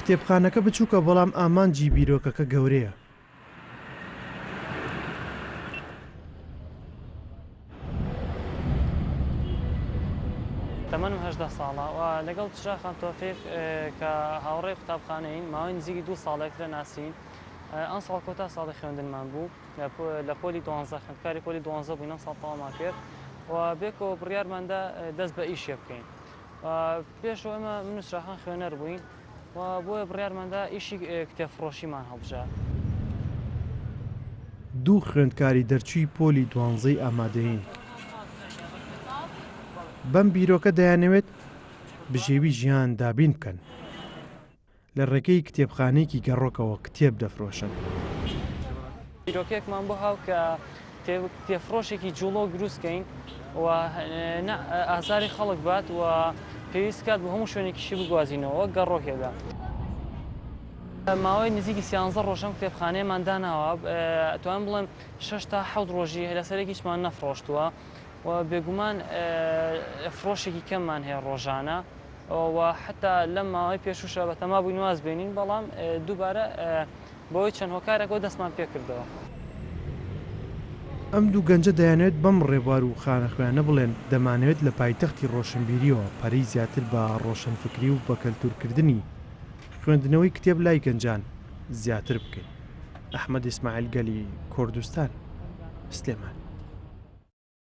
کتێبخانەکە بچووکە بەڵام ئامانجی بیرۆکەکە گەورەیە. تەمەنم 18 ساڵە و لەگەڵ چرا خان تۆفیق کە هاوڕێی قوتابخانەین ماوەی نزیکی 2 ساڵێک لە ناسین. ئەم ساڵ کۆتا ساڵی خوێندنمان بوو لە پۆلی 12 خوێندکاری پۆلی 12 بووین. ئەم ساڵ تەواومان کرد و بێکەوە بڕیارماندا دەست بە ئیشێ بکەین. پێشەوە ئێمە من و چراخان خوێنەر بووین و بۆیە بڕیارماندا ئیشی کتێبفرۆشیمان هەڵبژار. دوو خوێندکاری دەرچووی پۆلی 12 ئامادەین. بەم بیرۆکە دەیانەوێت بژێوی ژیان دابین بکەن. لە ڕێگەی کتێبخانەیەکی گەڕۆکەوە کتێب دەفرۆشن. بیرۆکەیەکمان بۆ هاو کە کتێبفرۆشێکی جوڵۆ دروستکەین و ئازاری خەڵک بات و پێویست کات بۆ هەموو شوێنێکیشی بگوازینەوە گەڕۆکێدا. ماوەی نزیکی 13 ڕۆژەم کتێبخانەیەمان داناوە، توانم بڵێم 6 تا 7 ڕۆژی لەسەرێک هیچمان نەفرۆشتووە و بێگومان فرۆشێکی کەممان هەیە ڕۆژانە و حتا لەم ماوەی پێشوشە بە تەما بووین واز بێنین، بەڵام دووبارە بۆی چەند هۆکارێکەوە دەستمان پێ کردەوە. ئەم دوو گەنجە دەیانوێت بەم ڕێبوار و خانەخوێنە بڵێن دەمانەوێت لە پایتەختی ڕۆشنبیریەوە پەرەی زیاتر بە ڕۆشنفکری و بە کەلتورکردنی خوێندنەوەی کتێب لای گەنجان زیاتر بکەین. ئەحمەد ئیسماعیل گەلی کوردستان، سلێمان.